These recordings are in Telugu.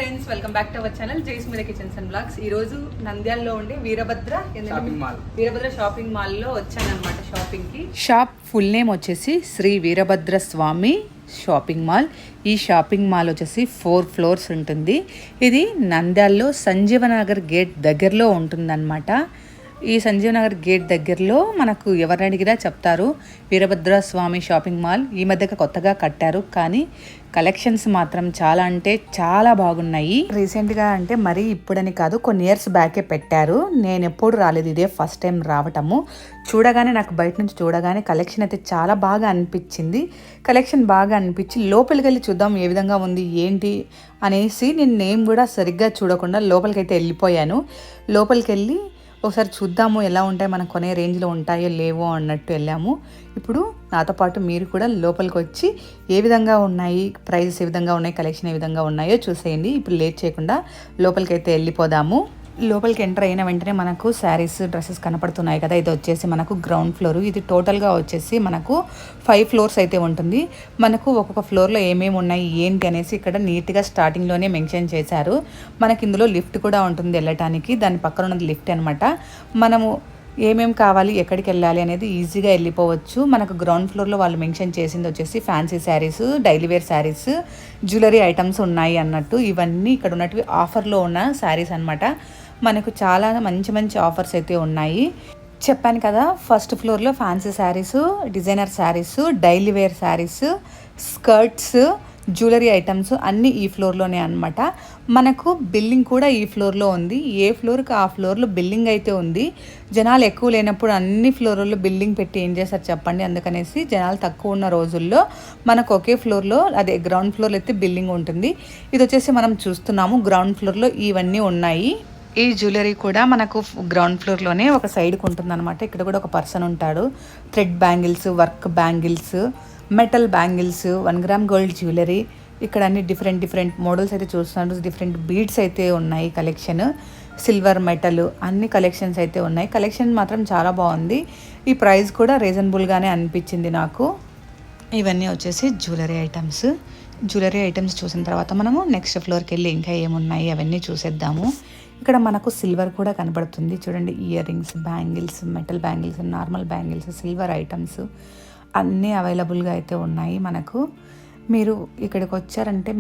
Friends, welcome back to our channel Jayasmitha kitchens and blogs. ఈ రోజు నంద్యాలలో ఉండే వీరభద్ర షాపింగ్ మాల్ లో వచ్చానన్నమాట షాపింగ్ కి. షాప్ ఫుల్ నేమ్ వచ్చేసి శ్రీ వీరభద్ర స్వామి షాపింగ్ మాల్. ఈ షాపింగ్ మాల్ వచ్చేసి 4 floors ఉంటుంది. ఇది నంద్యాలలో సంజీవనగర్ గేట్ దగ్గరలో ఉంటుందన్నమాట. ఈ సంజీవనగర్ గేట్ దగ్గరలో మనకు ఎవరిని అడిగినా చెప్తారు వీరభద్ర స్వామి షాపింగ్ మాల్. ఈ మధ్యగా కొత్తగా కట్టారు, కానీ కలెక్షన్స్ మాత్రం చాలా అంటే చాలా బాగున్నాయి. రీసెంట్గా అంటే మరీ ఇప్పుడని కాదు, కొన్ని ఇయర్స్ బ్యాకే పెట్టారు. నేను ఎప్పుడు రాలేదు, ఇదే ఫస్ట్ టైం రావటము. చూడగానే నాకు బయట నుంచి చూడగానే కలెక్షన్ అయితే చాలా బాగా అనిపించింది. కలెక్షన్ బాగా అనిపించి లోపలికి వెళ్ళి చూద్దాం ఏ విధంగా ఉంది ఏంటి అనేసి నేను కూడా సరిగ్గా చూడకుండా లోపలికైతే వెళ్ళిపోయాను. లోపలికి వెళ్ళి ఒకసారి చూద్దాము ఎలా ఉంటాయి, మనం కొనే రేంజ్లో ఉంటాయో లేవో అన్నట్టు వెళ్ళాము. ఇప్పుడు నాతో పాటు మీరు కూడా లోపలికి వచ్చి ఏ విధంగా ఉన్నాయి, ప్రైజెస్ ఏ విధంగా ఉన్నాయి, కలెక్షన్ ఏ విధంగా ఉన్నాయో చూసేయండి. ఇప్పుడు లేట్ చేయకుండా లోపలికి అయితే వెళ్ళిపోదాము. లోపలికి ఎంటర్ అయిన వెంటనే మనకు శారీస్, డ్రెస్సెస్ కనపడుతున్నాయి కదా. ఇది వచ్చేసి మనకు గ్రౌండ్ ఫ్లోర్. ఇది టోటల్గా వచ్చేసి మనకు 5 floors అయితే ఉంటుంది. మనకు ఒక్కొక్క ఫ్లోర్లో ఏమేమి ఉన్నాయి ఏంటి అనేసి ఇక్కడ నీట్గా స్టార్టింగ్లోనే మెన్షన్ చేశారు. మనకి ఇందులో లిఫ్ట్ కూడా ఉంటుంది వెళ్ళటానికి. దాని పక్కన ఉన్నది లిఫ్ట్ అనమాట. మనము ఏమేమి కావాలి, ఎక్కడికి వెళ్ళాలి అనేది ఈజీగా వెళ్ళిపోవచ్చు. మనకు గ్రౌండ్ ఫ్లోర్లో వాళ్ళు మెన్షన్ చేసింది వచ్చేసి fancy saris, daily wear saris, jewellery items ఉన్నాయి అన్నట్టు. ఇవన్నీ ఇక్కడ ఉన్నటివి ఆఫర్లో ఉన్న శారీస్ అనమాట. మనకు చాలా మంచి మంచి ఆఫర్స్ అయితే ఉన్నాయి. చెప్పాను కదా, ఫస్ట్ ఫ్లోర్లో fancy saris, designer saris, daily wear saris, skirts, jewellery items అన్నీ ఈ ఫ్లోర్లోనే అనమాట. మనకు బిల్లింగ్ కూడా ఈ ఫ్లోర్లో ఉంది. ఏ ఫ్లోర్కి ఆ ఫ్లోర్లో బిల్లింగ్ అయితే ఉంది. జనాలు ఎక్కువ లేనప్పుడు అన్ని ఫ్లోర్లలో బిల్లింగ్ పెట్టి ఏం చేస్తారు చెప్పండి. అందుకనేసి జనాలు తక్కువ ఉన్న రోజుల్లో మనకు ఒకే ఫ్లోర్లో, అదే గ్రౌండ్ ఫ్లోర్లో అయితే బిల్లింగ్ ఉంటుంది. ఇది వచ్చేసి మనం చూస్తున్నాము గ్రౌండ్ ఫ్లోర్లో ఇవన్నీ ఉన్నాయి. ఈ జ్యువెలరీ కూడా మనకు గ్రౌండ్ ఫ్లోర్లోనే ఒక సైడ్కి ఉంటుంది అనమాట. ఇక్కడ కూడా ఒక పర్సన్ ఉంటాడు. Thread bangles, work bangles, metal bangles, 1 gram gold jewellery, ఇక్కడ అన్ని డిఫరెంట్ మోడల్స్ అయితే చూస్తున్నాడు. డిఫరెంట్ బీడ్స్ అయితే ఉన్నాయి కలెక్షన్, సిల్వర్, మెటల్ అన్ని కలెక్షన్స్ అయితే ఉన్నాయి. కలెక్షన్ మాత్రం చాలా బాగుంది. ఈ ప్రైస్ కూడా రీజనబుల్గానే అనిపించింది నాకు. ఇవన్నీ వచ్చేసి జ్యువెలరీ ఐటమ్స్. జ్యువెలరీ ఐటమ్స్ చూసిన తర్వాత మనము నెక్స్ట్ ఫ్లోర్కి వెళ్ళి ఇంకా ఏమున్నాయి అవన్నీ చూసేద్దాము. ఇక్కడ మనకు సిల్వర్ కూడా కనబడుతుంది చూడండి. Ear rings, bangles, metal bangles, normal bangles, silver items అన్నీ అవైలబుల్గా అయితే ఉన్నాయి మనకు. మీరు ఇక్కడికి వచ్చారంటే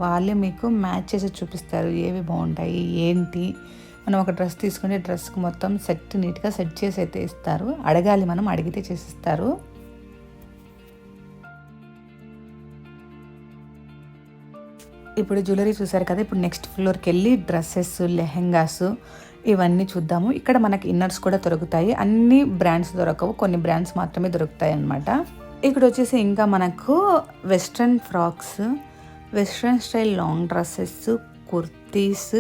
వాళ్ళే మీకు మ్యాచ్ చేసి చూపిస్తారు ఏవి బాగుంటాయి ఏంటి. మనం ఒక డ్రెస్ తీసుకుంటే డ్రెస్కి మొత్తం నీట్గా సెట్ చేసి అయితే ఇస్తారు. అడగాలి, మనం అడిగితే చేసిస్తారు. ఇప్పుడు జ్యువెలరీ చూసారు కదా. ఇప్పుడు నెక్స్ట్ ఫ్లోర్కి వెళ్ళి డ్రెస్సెస్, లెహెంగాస్ ఇవన్నీ చూద్దాము. ఇక్కడ మనకి ఇన్నర్స్ కూడా దొరుకుతాయి. అన్ని బ్రాండ్స్ దొరకవు, కొన్ని బ్రాండ్స్ మాత్రమే దొరుకుతాయి అన్నమాట. ఇక్కడ వచ్చేసి ఇంకా మనకు western frocks, western style long dresses, kurtis,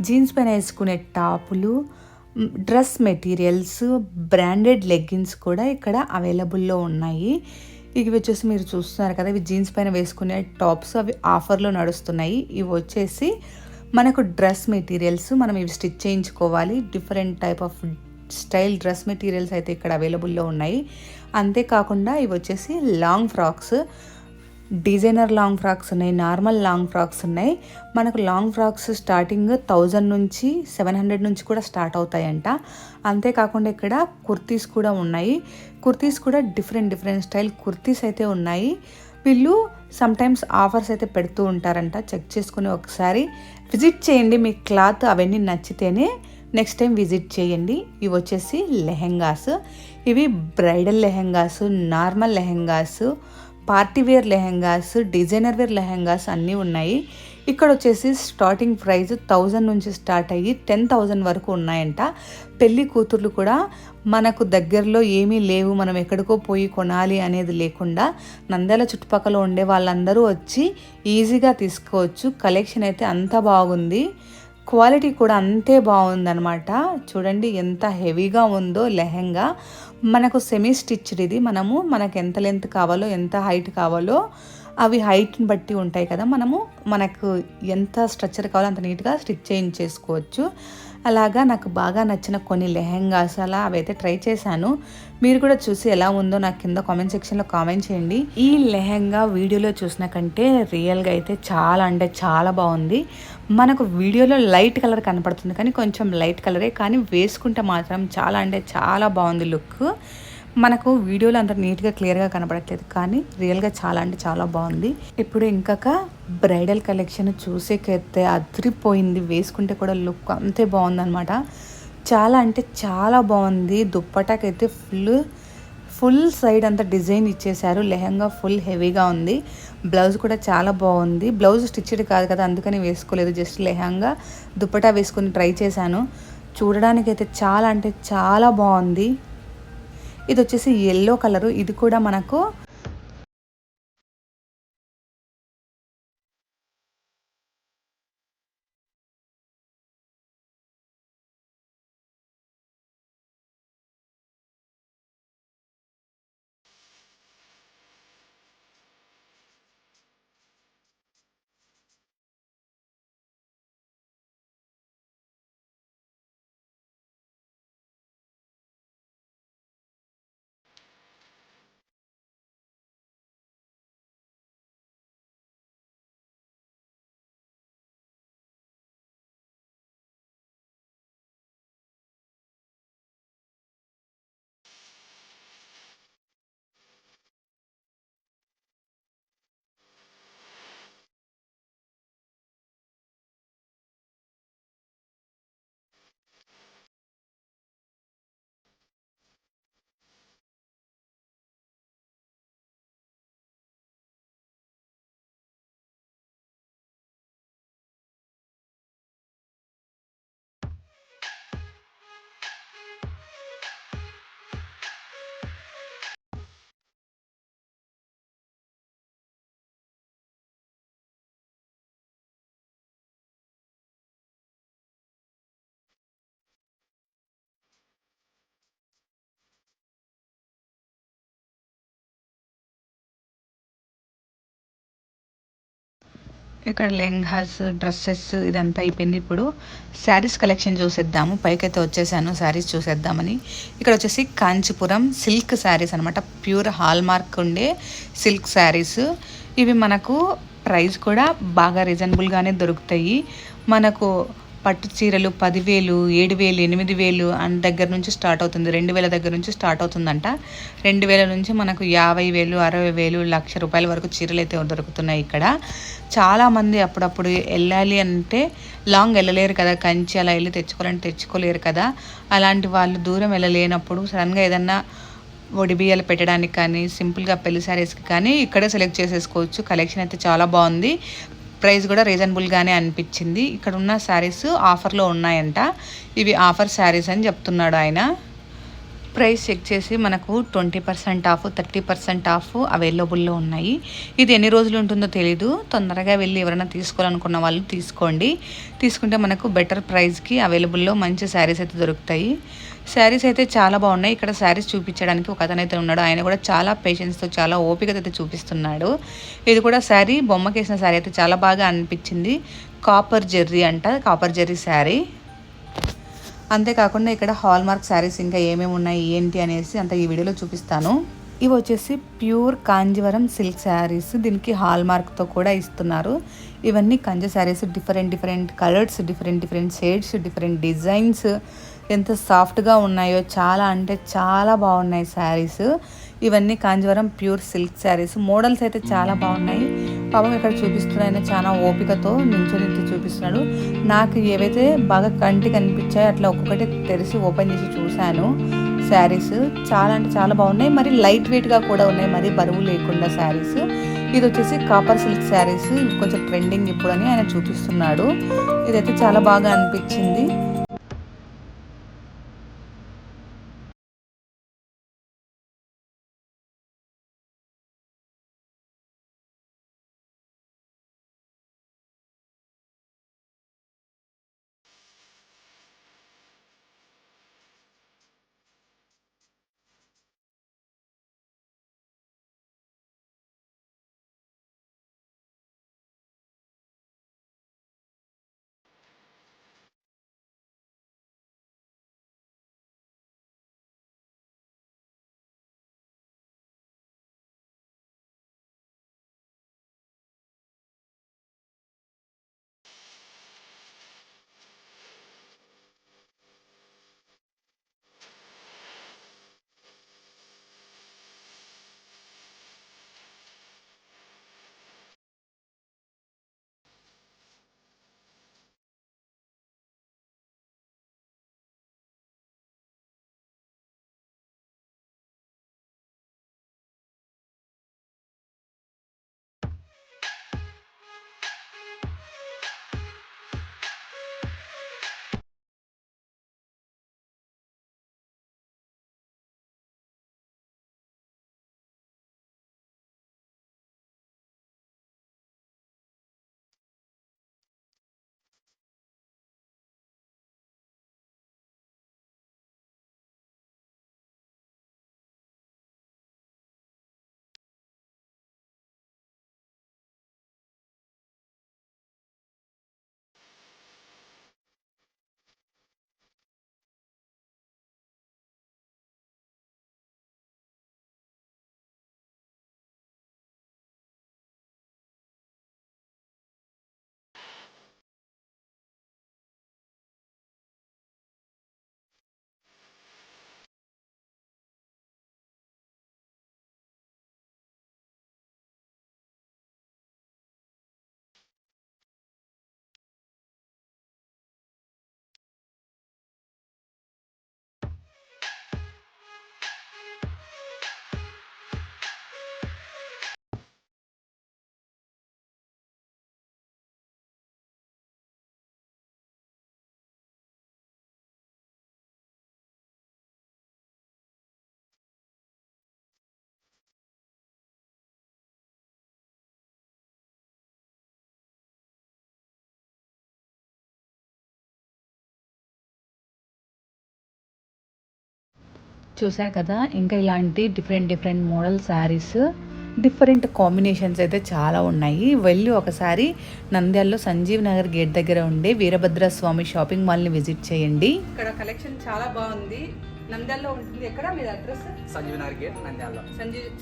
jeans పైన వేసుకునే టాపులు, డ్రెస్ మెటీరియల్స్, బ్రాండెడ్ లెగ్గిన్స్ కూడా ఇక్కడ అవైలబుల్లో ఉన్నాయి. ఇవి వచ్చేసి మీరు చూస్తున్నారు కదా, ఇవి జీన్స్ పైన వేసుకునే టాప్స్, అవి ఆఫర్లో నడుస్తున్నాయి. ఇవి వచ్చేసి మనకు డ్రెస్ మెటీరియల్స్, మనం ఇవి స్టిచ్ చేయించుకోవాలి. Different type of style dress materials అయితే ఇక్కడ అవైలబుల్లో ఉన్నాయి. అంతేకాకుండా ఇవి వచ్చేసి long frocks, designer long frocks ఉన్నాయి, నార్మల్ లాంగ్ ఫ్రాక్స్ ఉన్నాయి. మనకు లాంగ్ ఫ్రాక్స్ స్టార్టింగ్ 1000 నుంచి 700 నుంచి కూడా స్టార్ట్ అవుతాయంట. అంతేకాకుండా ఇక్కడ కుర్తీస్ కూడా ఉన్నాయి. కుర్తీస్ కూడా డిఫరెంట్ స్టైల్ కుర్తీస్ అయితే ఉన్నాయి. వీళ్ళు సమ్టైమ్స్ ఆఫర్స్ అయితే పెడుతూ ఉంటారంట. చెక్ చేసుకుని ఒకసారి విజిట్ చేయండి. మీ క్లాత్ అవన్నీ నచ్చితేనే నెక్స్ట్ టైం విజిట్ చేయండి. ఇవి వచ్చేసి లెహెంగాస్. ఇవి bridal lehengas, normal lehengas, party wear lehengas, designer wear lehengas అన్నీ ఉన్నాయి. ఇక్కడ వచ్చేసి స్టార్టింగ్ ప్రైస్ 1000 నుంచి స్టార్ట్ అయ్యి 10,000 వరకు ఉన్నాయంట. పెళ్లి కూతుర్లు కూడా మనకు దగ్గరలో ఏమీ లేవు, మనం ఎక్కడికో పోయి కొనాలి అనేది లేకుండా నంద్యాల చుట్టుపక్కల ఉండే వాళ్ళందరూ వచ్చి ఈజీగా తీసుకోవచ్చు. కలెక్షన్ అయితే అంత బాగుంది, క్వాలిటీ కూడా అంతే బాగుందనమాట. చూడండి ఎంత హెవీగా ఉందో లెహెంగా. మనకు సెమీ స్టిచ్డ్ ఇది. మనకు ఎంత లెంత్ కావాలో, ఎంత హైట్ కావాలో అవి హైట్ని బట్టి ఉంటాయి కదా. మనకు ఎంత స్ట్రక్చర్ కావాలో అంత నీట్గా స్టిచ్ చేయించేసుకోవచ్చు. అలాగా నాకు బాగా నచ్చిన కొన్ని లెహెంగాస్ అలా అవైతే ట్రై చేశాను. మీరు కూడా చూసి ఎలా ఉందో నాకు కింద కామెంట్ సెక్షన్లో కామెంట్ చేయండి. ఈ లెహెంగా వీడియోలో చూసిన కంటే రియల్గా అయితే చాలా అంటే చాలా బాగుంది. మనకు వీడియోలో లైట్ కలర్ కనపడుతుంది కానీ కొంచెం లైట్ కలరే, కానీ వేసుకుంటే మాత్రం చాలా అంటే చాలా బాగుంది లుక్. మనకు వీడియోలో అంత నీట్గా క్లియర్గా కనపడట్లేదు కానీ రియల్గా చాలా అంటే చాలా బాగుంది. ఇప్పుడు ఇంకొక బ్రైడల్ కలెక్షన్ చూసేకైతే అదిరిపోయింది. వేసుకుంటే కూడా లుక్ అంతే బాగుందనమాట. చాలా అంటే చాలా బాగుంది. దుప్పటాకైతే ఫుల్ సైడ్ అంతా డిజైన్ ఇచ్చేసారు. లెహంగా ఫుల్ హెవీగా ఉంది. బ్లౌజ్ కూడా చాలా బాగుంది. బ్లౌజ్ స్టిచ్డ్ కాదు కదా, అందుకని వేసుకోలేదు. జస్ట్ లెహంగా దుప్పటా వేసుకుని ట్రై చేశాను. చూడడానికైతే చాలా అంటే చాలా బాగుంది. ఇది వచ్చేసి ఎల్లో కలరు. ఇది కూడా మనకు ఇక్కడ లెహంగాస్, డ్రెస్సెస్ ఇదంతా అయిపోయింది. ఇప్పుడు శారీస్ కలెక్షన్ చూసేద్దాము. పైకైతే వచ్చేసాను శారీస్ చూసేద్దామని. ఇక్కడ వచ్చేసి కాంచీపురం సిల్క్ శారీస్ అనమాట. ప్యూర్ హాల్ మార్క్ ఉండే సిల్క్ శారీస్. ఇవి మనకు ప్రైస్ కూడా బాగా రీజనబుల్గానే దొరుకుతాయి. మనకు పట్టు చీరలు 10,000, 7,000, 8,000 అండ్ దగ్గర నుంచి స్టార్ట్ అవుతుంది. 2,000 దగ్గర నుంచి స్టార్ట్ అవుతుందంట. 2,000 నుంచి మనకు 50,000, 60,000, ₹1,00,000 వరకు చీరలు అయితే దొరుకుతున్నాయి ఇక్కడ. చాలామంది అప్పుడప్పుడు వెళ్ళాలి అంటే లాంగ్ వెళ్ళలేరు కదా, కంచి అలా వెళ్ళి తెచ్చుకోవాలంటే తెచ్చుకోలేరు కదా. అలాంటి వాళ్ళు దూరం వెళ్ళలేనప్పుడు సడన్గా ఏదన్నా బియ్యాలు పెట్టడానికి కానీ సింపుల్గా పెళ్లి శారీస్కి కానీ ఇక్కడే సెలెక్ట్ చేసేసుకోవచ్చు. కలెక్షన్ అయితే చాలా బాగుంది. ప్రైస్ కూడా రీజనబుల్గానే అనిపించింది. ఇక్కడ ఉన్న శారీస్ ఆఫర్లో ఉన్నాయంట. ఇవి ఆఫర్ శారీస్ అని చెప్తున్నాడు ఆయన. ప్రైస్ చెక్ చేసి మనకు 20% ఆఫ్, 30% ఆఫ్ అవైలబుల్లో ఉన్నాయి. ఇది ఎన్ని రోజులు ఉంటుందో తెలీదు. తొందరగా వెళ్ళి ఎవరైనా తీసుకోవాలనుకున్న వాళ్ళు తీసుకోండి. తీసుకుంటే మనకు బెటర్ ప్రైస్కి అవైలబుల్లో మంచి శారీస్ అయితే దొరుకుతాయి. శారీస్ అయితే చాలా బాగున్నాయి. ఇక్కడ శారీస్ చూపించడానికి ఒక అతను అయితే ఉన్నాడు. ఆయన కూడా చాలా పేషెన్స్తో చాలా ఓపికతో అయితే చూపిస్తున్నాడు. ఇది కూడా శారీ బొమ్మకేసిన శారీ అయితే చాలా బాగా అనిపించింది. కాపర్ జెర్రీ అంట, కాపర్ జెర్రీ శారీ. అంతేకాకుండా ఇక్కడ హాల్ మార్క్ శారీస్ ఇంకా ఏమేమి ఉన్నాయి ఏంటి అనేసి అంత ఈ వీడియోలో చూపిస్తాను. ఇవి వచ్చేసి ప్యూర్ కాంజీవరం సిల్క్ శారీస్. దీనికి హాల్ మార్క్తో కూడా ఇస్తున్నారు. ఇవన్నీ Kanchi saris. Different colours, different shades, different designs. ఎంత సాఫ్ట్గా ఉన్నాయో, చాలా అంటే చాలా బాగున్నాయి శారీస్. ఇవన్నీ Kanjeevaram pure silk saris. Models అయితే చాలా బాగున్నాయి. పాపం ఇక్కడ చూపిస్తున్నాయని చాలా ఓపికతో నించొని చూపిస్తున్నాడు. నాకు ఏవైతే బాగా కంటికి అనిపించాయో అట్లా ఒక్కొక్కటి తెరిచి ఓపెన్ చేసి చూశాను. శారీస్ చాలా అంటే చాలా బాగున్నాయి. మరి లైట్ వెయిట్గా కూడా ఉన్నాయి, మరి బరువు లేకుండా శారీస్. ఇది వచ్చేసి కాపర్ సిల్క్ శారీస్. కొంచెం ట్రెండింగ్ ఇప్పుడు అని ఆయన చూపిస్తున్నాడు. ఇదైతే చాలా బాగా అనిపించింది. చూసా కదా, ఇంకా ఇలాంటి different model saris, different combinations అయితే చాలా ఉన్నాయి. వెళ్ళి ఒకసారి నంద్యాలలో సంజీవ్ నగర్ గేట్ దగ్గర ఉండే వీరభద్ర స్వామి షాపింగ్ మాల్ని విజిట్ చేయండి. ఇక్కడ కలెక్షన్ చాలా బాగుంది. నంద్యాలలో ఉంటుంది. ఎక్కడ మీ address? Sanjeev Nagar gate Nandyal.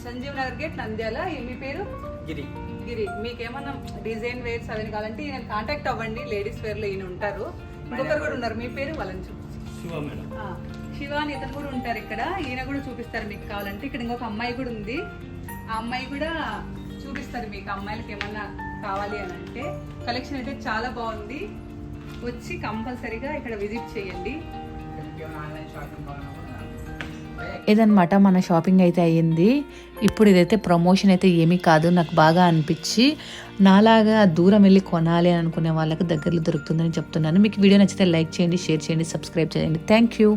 Sanjeev Nagar gate Nandyal. మీ పేరు? గిరి. మీకేమన్నా డిజైన్ వేర్స్ అవన్నీ కావాలంటే ఈయన కాంటాక్ట్ అవ్వండి. లేడీస్ వేర్ లో ఈయన ఉంటారు. ఇంకొకరు కూడా ఉన్నారు. మీ పేరు? వాళ్ళని శివ అని ఇతను కూడా ఉంటారు ఇక్కడ. ఈయన కూడా చూపిస్తారు మీకు కావాలంటే. ఇక్కడ ఇంకొక అమ్మాయి కూడా ఉంది. ఆ అమ్మాయి కూడా చూపిస్తారు మీకు. అమ్మాయిలకి ఏమన్నా కావాలి అని అంటే. కలెక్షన్ అయితే చాలా బాగుంది. వచ్చి కంపల్సరీగా ఇక్కడ విజిట్ చేయండి. ఇదన్నమాట మన షాపింగ్ అయితే అయ్యింది. ఇప్పుడు ఇదైతే ప్రమోషన్ అయితే ఏమీ కాదు, నాకు బాగా అనిపించి నాలాగా దూరం వెళ్ళి కొనాలి అని అనుకునే వాళ్ళకి దగ్గరలో దొరుకుతుందని చెప్తున్నాను. మీకు వీడియో నచ్చితే లైక్ చేయండి, షేర్ చేయండి, సబ్స్క్రైబ్ చేయండి. Thank you.